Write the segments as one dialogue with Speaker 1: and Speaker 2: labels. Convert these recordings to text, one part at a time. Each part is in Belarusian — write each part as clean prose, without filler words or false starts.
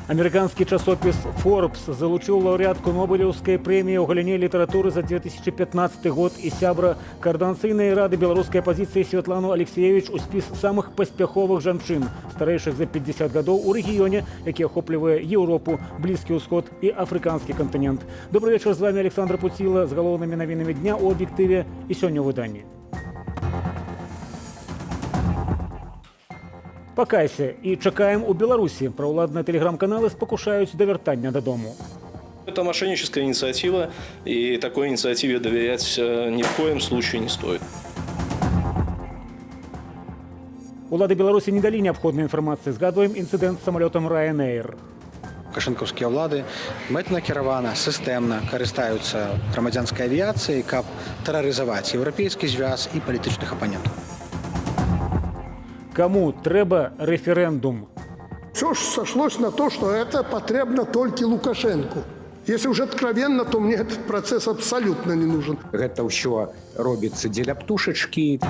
Speaker 1: Американскі часопіс Forbes залучыў лаўрэатку Нобелеўскай прэміі ў галіне літаратуры за 2015 год і сябра каардынацыйнай рады беларускай апазіцыі Святлану Алексеевич у спіс самых паспяховых жанчын, старэйшых за 50 гадоў у рэгіёне, які ахоплівае Еўропу, Блізкі ўсход і афрыканскі кантынент. Добрый вечар, з вами Александр Пуціла з галоўнымі навінамі дня ў аб'ектыве і сёння ў выданні. Пакайся і чакаем у Беларусі. Праўладныя тэлеграм-каналы спакушаюць да вяртання дадому.
Speaker 2: Это мошенническая инициатива, и такой инициативе доверять ни в коем случае не стоит.
Speaker 1: Улады Беларусі не далі неабходнай інфармацыі. Згадваем інцыдэнт з самалётам Ryanair.
Speaker 3: Лукашэнкаўскія ўлады мэтанакіравана, сістэмна карыстаюцца грамадзянскай авіяцыяй, каб тэрарызаваць еўрапейскі звяз і палітычных апанентаў.
Speaker 1: Каму трэба рэферэндум?
Speaker 4: Все ж сошлось на то, что это потребно только Лукашенку. Если уже откровенно, то мне этот процесс абсолютно не нужен.
Speaker 5: Гэта ўсё робіцца дзеля птушачкі.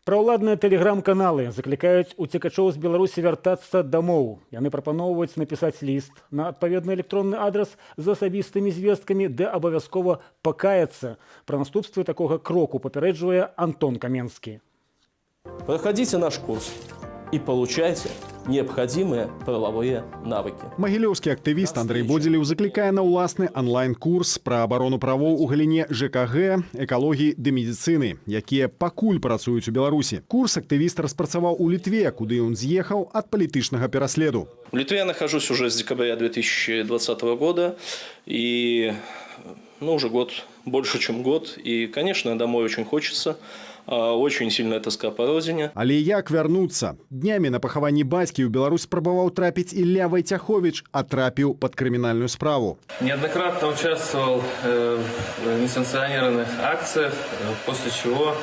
Speaker 1: Праўладныя тэлеграм-каналы заклікаюць уцекачоў з Беларусі вяртацца дамоў. Яны прапаноўваюць напісаць ліст на адпаведны электронны адрас з асабістымі звесткамі, дзе абавязкова пакаяцца. Пра наступствы такога кроку папярэджвае Антон Каменскі.
Speaker 2: Проходите наш курс и получайте необходимые правовые навыки.
Speaker 6: Магілёўскі актывіст Андрэй Бодзелеў заклікае на ўласны онлайн-курс пра абарону правоў у галіне ЖКГ, экалогіі ды медыцыны, якія пакуль працуюць у Беларусі. Курс актывіст распрацаваў у Літве, куды ён з'ехаў ад палітычнага пераследу.
Speaker 2: В Литве я нахожусь уже с декабря 2020 года, и уже год, больше чем год, и, конечно, домой очень хочется. Очень сильная тоска по родине.
Speaker 6: Але як вярнуцца? Днямі на пахаванні бацькі ў Беларусь спрабаваў трапіць Ілля Вайцяховіч, а трапіў пад крымінальную справу.
Speaker 7: Неоднократно участвовал в несанкционированных акциях, после чего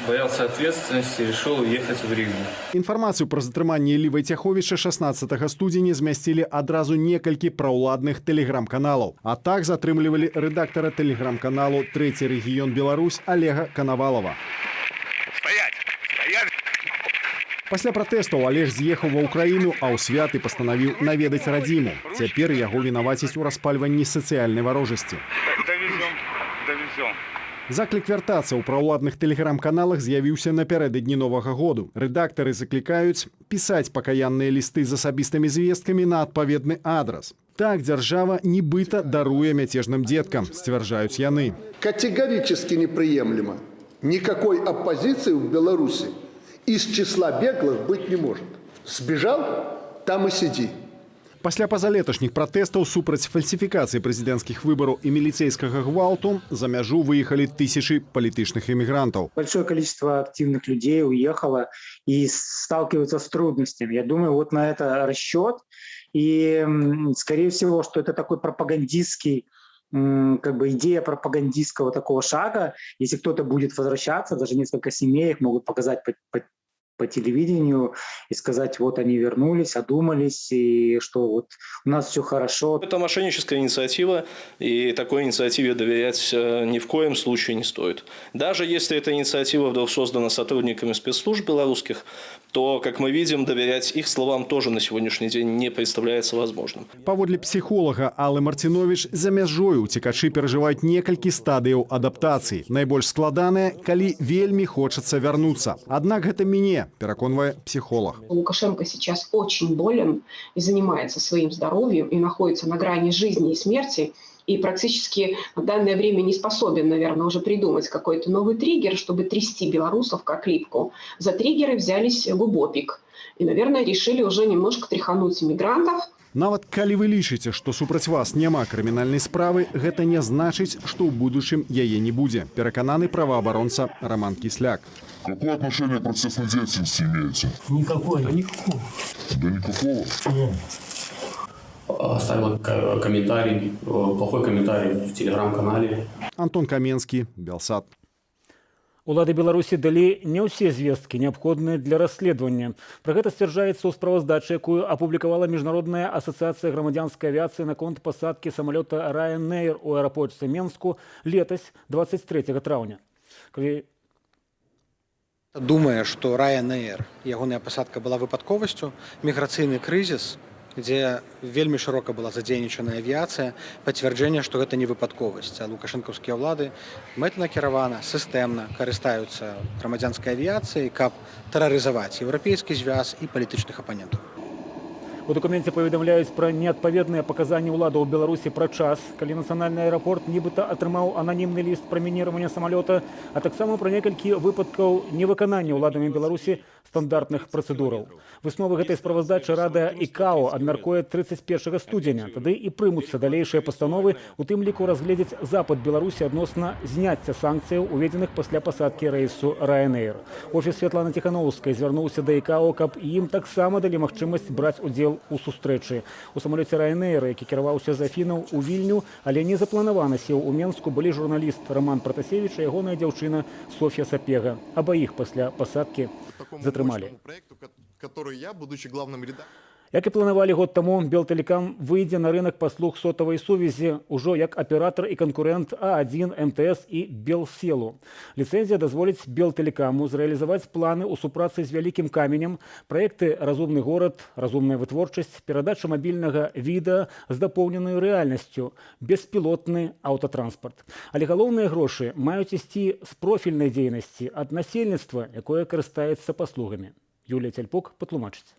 Speaker 7: боялся ответственности и решил уехать в Ригу.
Speaker 6: Інфармацыю пра затрыманне Іллі Вайцяховіча 16 студзеня змясцілі адразу некалькі праўладных тэлеграм-каналаў. А так затрымлівалі рэдактара тэлеграм-каналу «Трэці рэгіён Беларусь» Олега Канавалова. Пасля пратэстаў Олег з'ехаў ва ўкраіну, а ў святы пастанавіў наведаць радзіму. Цяпер яго вінавацяць у распальванні сацыяльнай варожасці. Заклік вяртацца ў праўладных тэлеграм-каналах з'явіўся напярэдадні Новага году. Рэдактары заклікаюць пісаць пакаянныя лісты з асабістымі звесткамі на адпаведны адрас. Так дзяржава нібыта даруе мяцежным дзеткам, сцвярджаюць яны.
Speaker 4: Категорически неприемлемо. Никакой оппозиции в Беларуси из числа беглых быть не может. Сбежал, там и сиди.
Speaker 6: Пасля пазалеташніх пратэстаў супраць фальсіфікацыі прэзідэнцкіх выбараў і міліцейскага гвалту за мяжу выехалі тысячи палітычных эмігрантаў.
Speaker 8: Большое количество активных людей уехало и сталкиваются с трудностями. Я думаю, вот на это расчет. И, скорее всего, что это такой пропагандистский, идея пропагандистского такого шага. Если кто-то будет возвращаться, даже несколько семей их могут показать по телевидению и сказать, вот они вернулись, одумались, и что вот у нас все хорошо.
Speaker 2: Это мошенническая инициатива, и такой инициативе доверять ни в коем случае не стоит. Даже если эта инициатива вдруг создана сотрудниками спецслужб белорусских, то, как мы видим, доверять их словам тоже на сегодняшний день не представляется возможным.
Speaker 6: Паводле псіхолага Аллы Марціновіч, за мяжой уцекачы перажываюць некалькі стадыяў адаптацыі. Найбольш складанае, калі вельмі хочацца вярнуцца. Аднак гэта мяне, пераконвае психолог.
Speaker 9: Лукашенко сейчас очень болен и занимается своим здоровьем и находится на грани жизни и смерти. И практически в данное время не способен, наверное, уже придумать какой-то новый триггер, чтобы трясти белорусов как липку. За триггеры взялись Губопик. И, наверное, решили уже немножко тряхануть иммигрантов.
Speaker 6: Нават калі вы лічыце, што супраць вас няма крымінальнай справы, гэта не значыць, што ў будучым яе не будзе. Перакананы праваабаронца Роман Кисляк.
Speaker 10: Какое отношение к процессной деятельности имеете?
Speaker 11: Никакого.
Speaker 10: Да никакого?
Speaker 11: Оставил комментарий, плохой комментарий в телеграм-канале.
Speaker 6: Антон Каменскі, Белсат.
Speaker 1: Улады Беларусі далі не ўсе звесткі, неабходныя для расследавання. Пра гэта сцвярджаецца ў справаздачы, якую апублікавала Міжнародная асацыяцыя грамадзянскай авіяцыі наконт пасадкі самалёта Ryanair у аэрапорце Менску летась 23 траўня.
Speaker 3: Думае, што Ryanair, ягоная пасадка была выпадковасцю, міграцыйны крызіс, дзе вельмі шырока была задзейнічаная авіяцыя, пацвярджэнне, што гэта не выпадковасць, а лукашэнкаўскія ўлады мэтанакіравана, сістэмна карыстаюцца грамадзянскай авіяцыяй, каб тэрарызаваць еўрапейскі звяз і палітычных апанентаў.
Speaker 1: У докуменце паведамляюць пра неадпаведныя паказанні ўладаў Беларусі пра час, калі нацыянальны аэрапорт нібыта атрымаў ананімны ліст пра мініравання самалёта, а таксама пра некалькі выпадкаў невыканання ўладамі Беларусі стандартных працэдураў. Высновы гэтай справаздачы Рада ІКАО абмяркуе 31 студзеня. Тады і прымуцца далейшыя пастановы, у тым ліку разгледзець запыт Беларусі адносна зняцця санкцыяў, уведзеных пасля пасадкі рэйсу Ryanair. Офіс Святланы Ціханаўскай звярнуўся да ІКАО, каб ім таксама далі магчымасць браць удзел у сустрэчы. У самалёце Ryanair, які кіраваўся з Афінаў у Вільню, але не запланавана сеў у Менску, былі журналіст Роман Пратасевіч і ягоная дзяўчына Софья Сапега. Абаіх пасля пасадкі затрымалі. Як і планавалі год таму, Белтэлекам выйдзе на рынок паслуг сотавай сувязі ўжо як аператар і канкурэнт А1, МТС і Белселу. Ліцэнзія дазволіць Белтэлекаму зрэалізаваць планы ў супрацы з вялікім каменем, праекты «Разумны горад», «Разумная вытворчасць», перадача мабільнага відэа з дапоўненай рэальнасцю, беспілотны аўтатранспарт. Але галоўныя грошы маюць ісці з профільнай дзейнасці ад насельніцтва, якое карыстаецца паслугамі. Юлія Цяльпук патлумачыць.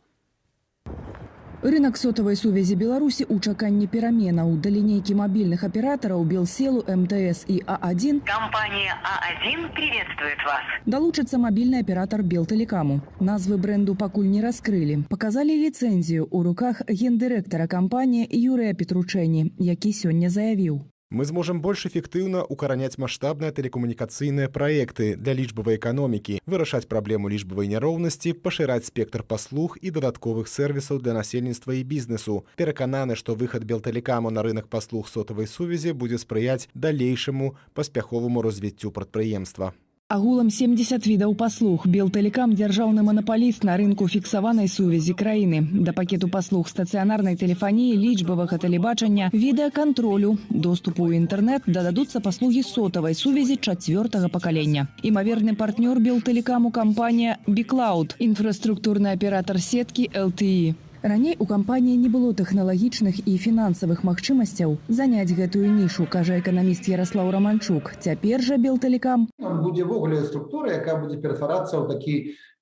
Speaker 12: Рынок сотовой сувязі Беларусі ў чаканні пераменаў. Да лінейкі мабільных аператараў Белселу, МТС і А1
Speaker 13: компания А1 приветствует вас.
Speaker 12: Далучыцца мабільны аператар Белтэлекаму. Назвы бренду пакуль не раскрылі. Паказалі ліцэнзію ў руках гендырэктара кампаніі Юрыя Петручэні, які сёння заявіў:
Speaker 14: мы сможем больше эффективно укоренять масштабные телекоммуникационные проекты для лічбавай экономики, вырашаць проблему лічбавай няроўнасці, пашыраць спектр паслуг и додатковых сервисов для насельніцтва и бизнесу. Перакананы, что выход Белтэлекаму на рынок паслуг сотовой сувязі будет спрыяць далейшаму паспяховаму развіццю прадпрыемства.
Speaker 12: Агулам 70 відаў паслуг. Белтэлекам – дзяржаўны манапаліст на рынку фіксаванай сувязі краіны. Да пакету паслуг стацыянарнай тэлефаніі, лічбавага тэлебачання, відэакантролю, доступу ў інтэрнэт дададуцца паслугі сотавай сувязі 4-го пакалення. Імаверны партнёр Белтэлекаму кампанія Бі-Клауд, інфраструктурны аператар сеткі LTE. Раней у кампаніі не было тэхналагічных і фінансавых магчымасцяў заняць гэтую нішу, кажа эканаміст Ярослаў Романчук. Цяпер жа Белтэлекам
Speaker 15: будзе ввогуле структура, якая будзе ператварацца ў такі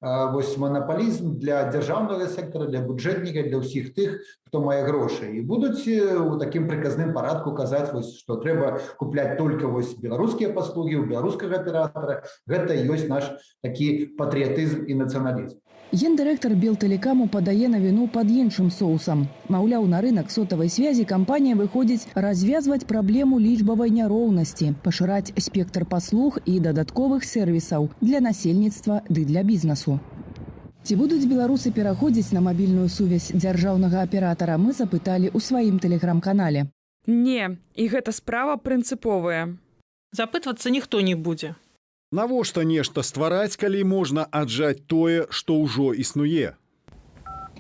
Speaker 15: манапалізм для дзяржаўнага сектара, для бюджэтніка, для ўсіх тых, хто мае грошы. І будуць у такім прыказным парадку казаць, што трэба купляць толькі беларускія паслугі ў беларускага аператара. Гэта ёсць наш такі патрыятызм і нацыяналізм.
Speaker 12: Гендырэктар Белтэлекаму падае на віну пад іншым соусам. Маўляў, на рынок сотавай связі кампанія выходзіць развязваць праблему лічбавай няроўнасці, пашыраць спектр паслуг і дадатковых сервісаў для насельніцтва ды для бізнесу. Ці будуць беларусы пераходзіць на мабільную сувязь дзяржаўнага аператара, мы запыталі ў сваім тэлеграм-канале.
Speaker 16: Не, і гэта справа прынцыповая. Запытвацца ніхто не будзе.
Speaker 6: Навошта нешта ствараць, калі можна аджаць тое, што ўжо існуе?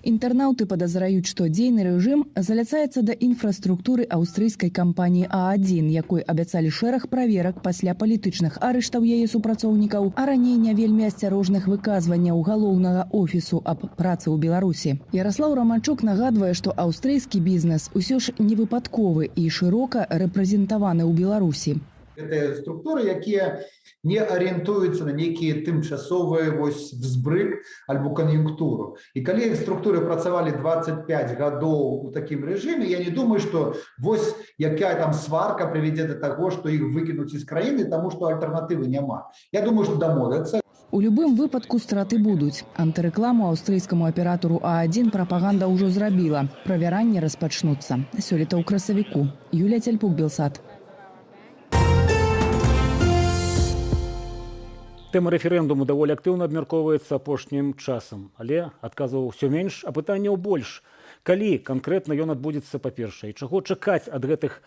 Speaker 12: Інтэрнаўты падазраюць, што дзейны рэжым заляцаецца да інфраструктуры аўстрыйскай кампаніі А1, якой абяцалі шэраг праверак пасля палітычных арыштаў яе супрацоўнікаў, а раней не вельмі асцярожных выказванняў галоўнага офісу аб працы ў Беларусі. Ярослаў Романчук нагадвае, што аўстрыйскі бізнес усё ж не выпадковы і шырока рэпрэзентаваны ў Беларусі.
Speaker 15: Гэта структуры, якія не арыентуюцца на нейкія тымчасовыя взбрык альбо кан'юнктуру. І калі структуры працавалі 25 гадоў у такім рэжыме, я не думаю, што якая там сварка прывядзе да таго, што іх выкінуць з краіны, таму што альтэрнатывы няма. Я думаю, што дамовяцца.
Speaker 12: У любым выпадку страты будуць. Антырэкламу аўстрыйскаму аператару А1 прапаганда ўжо зрабіла. Правяранні распачнуцца. Сёлета ў красавіку. Юлія Цяльпук, Белсат.
Speaker 1: Тэма рэферэндуму даволі актыўна абмяркоўваецца апошнім часам, але адказаў усё менш, а пытанняў больш. Калі канкрэтна ён адбудзецца, па-першае, і чаго чакаць ад гэтак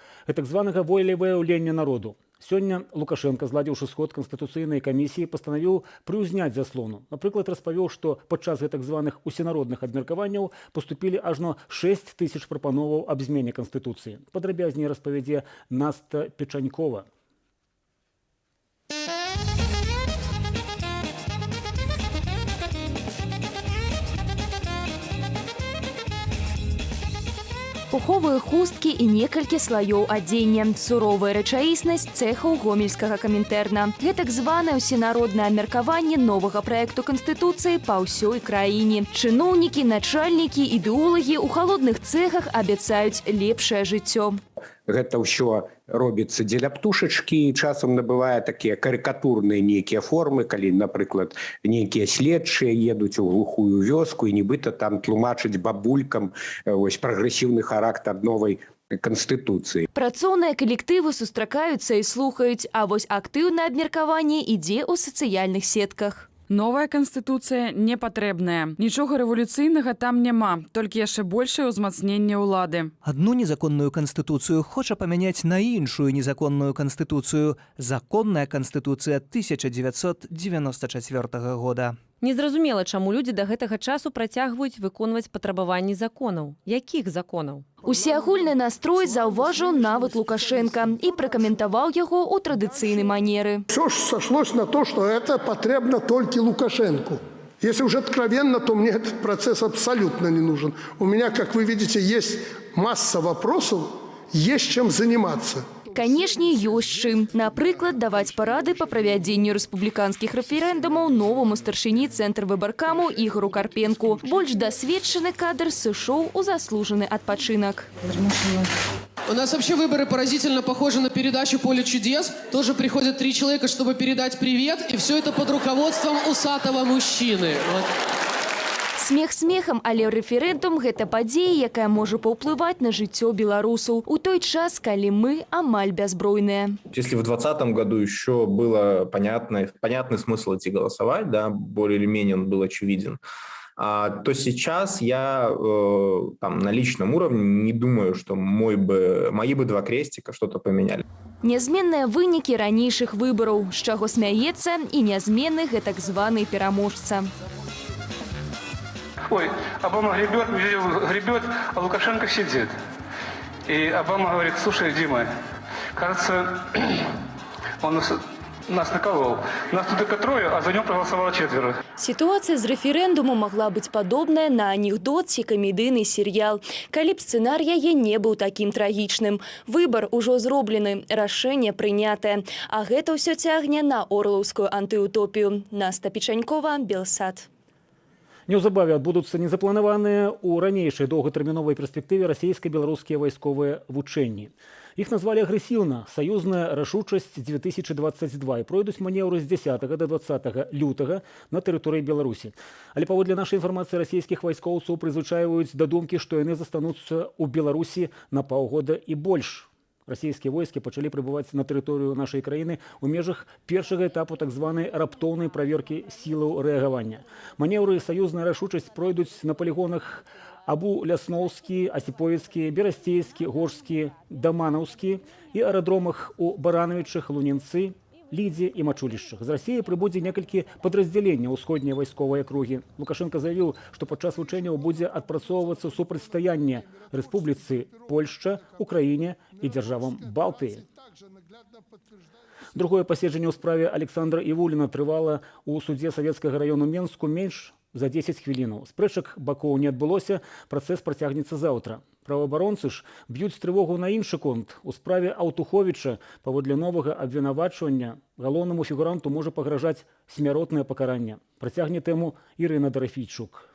Speaker 1: званага волевыяўлення народу? Сёння Лукашенко, зладзіўшы сход Канстытуцыйнай камісіі, пастанавіў прыўзняць заслону. Напрыклад, распавёў, што падчас гэтак званых усенародных абмеркаванняў паступілі ажно 6 тысяч прапановаў аб змене Канстытуцыі. Падрабязней распавядзе Наста Печанькова.
Speaker 17: пуховыя хусткі і некалькі слаёў адзення. Суровая рэчаіснасць цэхаў гомельскага камінтэрна. Гэтак званае ўсенароднае абмеркаванне новага праекту Канстытуцыі па ўсёй краіне. Чыноўнікі, начальнікі, ідэолагі ў халодных цэхах абяцаюць лепшае жыццё.
Speaker 5: Гэта ўсё робіцца дзеля птушачкі, часам набывае такія карыкатурныя нейкія формы, калі, напрыклад, нейкія следчыя едуць у глухую вёску і нібыта там тлумачыць бабулькам прагрэсіўны характар новай Канстытуцыі.
Speaker 17: Працоўныя калектывы сустракаюцца і слухаюць, а вось актыўнае абмеркаванне ідзе ў сацыяльных сетках.
Speaker 16: Новая канстытуцыя не патрэбная. Нічога рэвалюцыйнага там няма, толькі яшчэ большае ўзмацненне ўлады.
Speaker 18: Одну незаконную канстытуцыю хоча памяняць на іншую незаконную канстытуцыю. Законная канстытуцыя 1994 года.
Speaker 19: Незразумела, чаму людзі да гэтага часу працягваюць выконваць патрабаванні законаў. Якіх законаў?
Speaker 17: Усеагульны настрой заўважыў нават Лукашенко і пракаментаваў яго ў традыцыйнай манеры.
Speaker 4: Все ж сошлось на то, что это потребно только Лукашенко. Если уже откровенно, то мне этот процесс абсолютно не нужен. У меня, как вы видите, есть масса вопросов, есть чем заниматься.
Speaker 17: Канешне, ёсць чым. Напрыклад, даваць парады па правядзенню рэспубліканскіх рэферэндумаў новаму старшыні Цэнтрвыбаркаму Ігору Карпенку. Больш дасведчаны кадр сышоў у заслужаны адпачынак.
Speaker 20: У нас вообще выборы поразительно похожи на передачу «Поле чудес». Тоже приходят 3 человека, чтобы передать привет, и все это под руководством усатого мужчины. Вот.
Speaker 17: Смех смехам, але рэферэндум – гэта падзея, якая можа паўплываць на жыццё беларусаў у той час, калі мы амаль бязбройныя.
Speaker 21: Если в 2020 году еще было понятный смысл идти голосовать, да, более или менее он был очевиден, то сейчас я на личном уровне не думаю, что мои бы 2 крестика что-то поменяли.
Speaker 17: Нязменныя вынікі ранейшых выбараў, з чаго смяецца і нязменны гэтак званы пераможца.
Speaker 22: Ой, Обама гребет, а Лукашенко сидит. И Обама говорит: слушай, Дима, кажется, он нас наколол. Нас тут 3, а за него проголосовало 4.
Speaker 17: Сітуацыя з рэферэндуму магла быць падобная на анекдот ці камедыйны серыял, калі б сцэнар яе не быў такім трагічным. Выбар ужо зроблены, рашэнне прынятае. А гэта ўсё цягне на орлаўскую антыутопію. Наста Печанькова, Белсат.
Speaker 1: Неўзабаве адбудуцца незапланаваныя ў ранейшай доўгатэрміновай перспектыве расійска-беларускія вайсковыя вучэнні. Іх назвалі агрэсіўна «Саюзная рашучасць 2022» і пройдуць манеўры з 10 до 20 лютага на тэрыторыі Беларусі. Але паводле нашай інфармацыі расійскіх вайскоўцаў прызвычайваюць да думкі, што яны застануцца ў Беларусі на паўгода і больш. Расійскія войскі пачалі прыбываць на тэрыторыю нашай краіны ў межах першага этапу так званай раптоўнай праверкі сілаў рэагавання. Манеўры «Саюзная рашучасць» пройдуць на палігонах Абу-Лясноўскі, Асіповіцкі, Берасцейскі, Горшскі, Даманаўскі і аэрадромах у Баранавічах, Лунінцы, Лідзе і Мачулішчах. З Расіі прыбудзе некалькі падраздзяленняў усходняй вайсковай акругі. Лукашенко заявіў, што падчас вучэнняў будзе адпрацоўвацца супрацьстаянне Рэспубліцы Польшча, Украіне і дзяржавам Балтыі. Другое паседжанне ў справе Александра Івуліна трывала ў судзе савецкага раёну Менску менш за 10 хвілінаў. Спрэчак бакоў не адбылося, працэс працягнецца заўтра. Праваабаронцы ж б'юць трывогу на іншы конт. У справе Аўтуховіча паводле новага абвінавачвання галоўнаму фігуранту можа пагражаць смяротнае пакаранне. Працягне тэму Ірына Дарафійчук.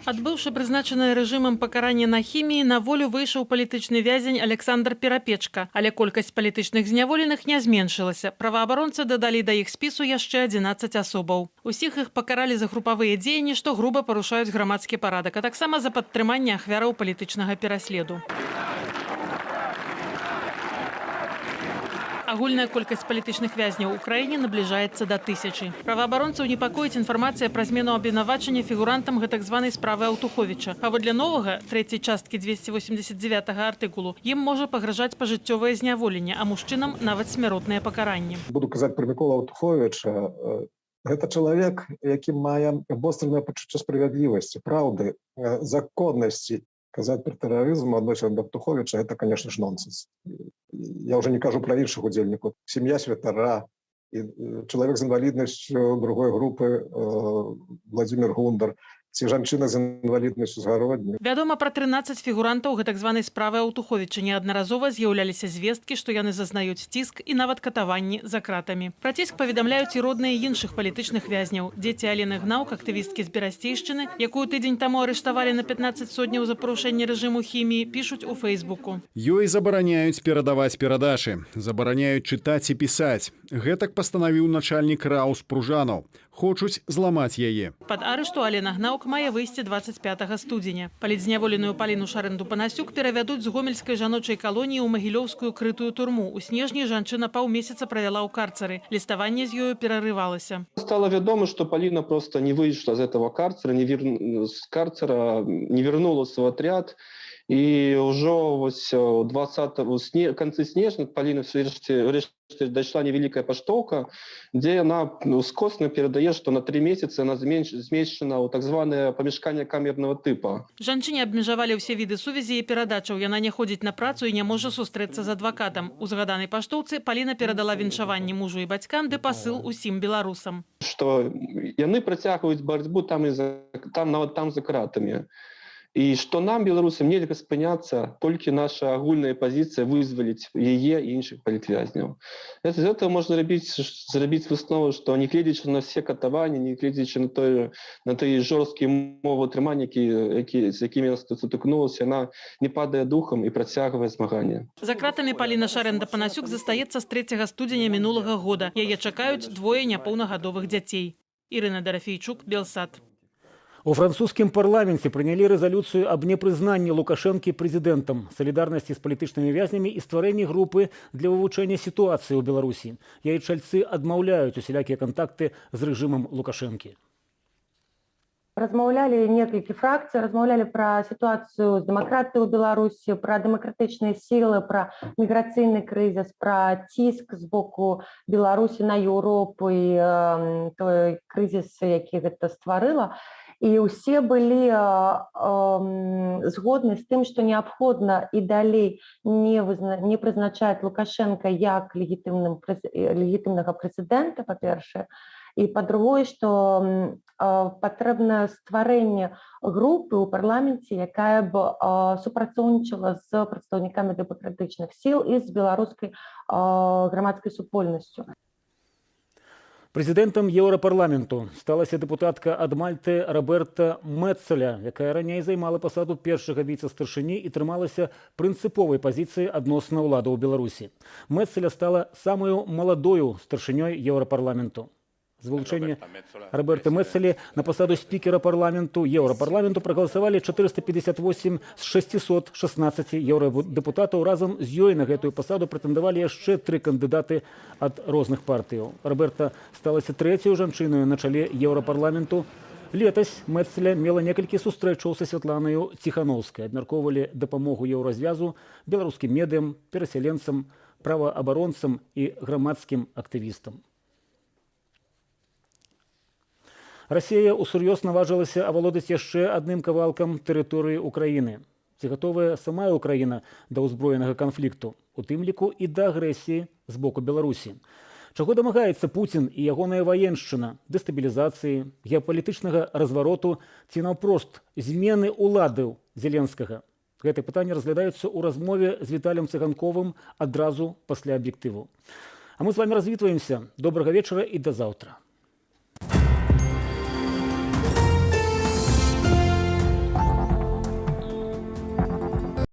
Speaker 23: Адбыўшы прызначанае рэжымам пакаранне на хіміі, на волю выйшаў палітычны вязень Александр Перапечка, але колькасць палітычных зняволеных не зменшылася. Праваабаронцы дадалі да іх спісу яшчэ 11 асобаў. Усіх іх пакаралі за групавыя дзеянні, што груба парушаюць грамадскі парадак, а таксама за падтрыманне ахвяраў палітычнага пераследу. Агульная колькасць палітычных вязняў у краіне набліжаецца да 1000. Праваабаронцаў непакоіць інфармацыя пра змену абвінавачання фігурантам гэтак званай справы Аўтуховіча. Паводле новага, 3-й часткі 289 артыкулу, ім можа пагражаць пажыццёвае зняволенне, а мужчынам нават смяротнае пакаранне.
Speaker 24: Буду казаць пра Мікола Аўтуховіча. Гэта чалавек, які мае абостранае пачуццё справядлівасці, праўды, законнасці. Казаць пра тэрарызм адносіць да Аўтуховіча – гэта, конечно ж, нонсенс. Я уже не кажу пра іншых удзельнікаў. Сям'я святара, чалавек з інваліднасцю другой групы Владзімір Гундар. ці жанчына з інваліднасцю згародні.
Speaker 23: Вядома пра 13 фігурантаў гэтак званай справы Аўтуховіча. Неаднаразова з'яўляліся звесткі, што яны зазнаюць ціск і нават катаванні за кратамі. Пра ціск паведамляюць і родныя іншых палітычных вязняў. Дзеці Алены Гнаўк, актывісткі з Берасцейшчыны, якую тыдзень таму арыштавалі на 15 сотняў за парушэнне рэжыму хіміі, пішуць у Фейсбуку.
Speaker 6: Ёй забараняюць перадаваць перадачы, забараняюць чытаць і пісаць. Гэтак пастанавіў начальнік РАУ Спружанаў. Хочуць зламаць яе.
Speaker 23: Пад арышту Алена Гнаўк мае выйсці 25 студзеня. Палітзняволеную Паліну Шарэнду-Панасюк перавядуць з гомельскай жаночай калоніі ў магілёўскую крытую турму. У снежні жанчына паўмесяца правяла ў карцары. Ліставанне з ёю перарывалася.
Speaker 2: Стало вядома, что Полина просто не вышла из этого карцера, не вернулась в отряд. И уже в конце снежня Полина врешті дошла невеликая поштовка, где она скосно передает, что на 3 месяца она змещена у так званое помешкание камерного типа.
Speaker 23: Жанчыне абмежавалі ўсе віды сувязі і перадачаў. Яна не ходзіць на працу і не можа сустрэцца з адвакатам. У згаданай паштоўцы Паліна перадала віншаванне мужу і бацькам ды пасыл усім беларусам.
Speaker 2: Что яны працягваюць барацьбу там за кратамі. И что нам, белорусам, нельзя спыняться, только наша агульная позиция вызволить ее и інших політвязнів. З этого можна зробити виснову, що не глядячи на всі катування, не глядячи на той жорсткі умови тримання, з якими вона стикнулася, вона не падає духом і протягує змагання.
Speaker 23: За кратамі Паліна Шарэнда-Панасюк застаецца з 3 студзеня мінулага года. Яе чакаюць 2 няпоўнагадовых дзяцей. Ірына Дарафейчук, Белсат.
Speaker 1: У французскім парламенце прынялі рэзалюцыю аб непрызнанні Лукашэнкі прэзідэнтам, салідарнасці з палітычнымі вязнямі і стварэнні групы для вывучэння сітуацыі ў Беларусі. Яе чальцы адмаўляюць усялякія кантакты з рэжымам Лукашэнкі.
Speaker 7: Размаўлялі некалькі фракцый, размаўлялі пра сітуацыю з дэмакратыяй у Беларусі, пра дэмакратычныя сілы, пра міграцыйны крызіс, пра ціск з боку Беларусі на Еўропу і той крызіс, які гэта стварыла. І ўсе былі згодны з тым, што неабходна і далей не прызначаць Лукашенка як легітымнага прэзідэнта, па-першае, і па-другое, што патрэбна стварэнне групы ў парламенце, якая б супрацоўнічала з прадстаўнікамі дэмакратычных сіл і з беларускай грамадскай супольнасцю.
Speaker 1: Прэзідэнтам Еўрапарламенту сталася дэпутатка ад Мальты Роберта Меццеля, якая раней займала пасаду першага віцэ-старшыні і трымалася прынцыповай пазіцыі адносна ўладаў Беларусі. Меццеля стала самаю маладою старшынёй Еўрапарламенту. З вылучэння Роберта Меццелі на пасаду спікера парламенту Еўрапарламенту прагаласавалі 458 з 616 еўрадэпутатаў. Разам з ёй на гэтую пасаду прэтэндавалі яшчэ 3 кандыдаты ад розных партыяў. Роберта сталася 3-ю жанчынаю на чале Еўрапарламенту. Летась Меццеля мела некалькі сустрэчаў са Святланаю Ціханаўскай. Абмяркоўвалі дапамогу еўразвязу беларускім медыям, перасяленцам, праваабаронцам і грамадскім актывістам. Расія ўсур'ёз наважылася авалодаць яшчэ адным кавалкам тэрыторыі ўкраіны. Ці гатовая сама Украіна да ўзброенага канфлікту, у тым ліку і да агрэсіі з боку Беларусі. Чаго дамагаецца Пуцін і ягоная ваеншчына, дэстабілізацыі, геапалітычнага развароту ці наўпрост змены ўладаў Зеленскага? Гэтыя пытанні разглядаюцца ў размове з Віталем Цыганковым адразу пасля аб'ектыву. А мы з вамі развітваемся. Добрага вечара і да заўтра.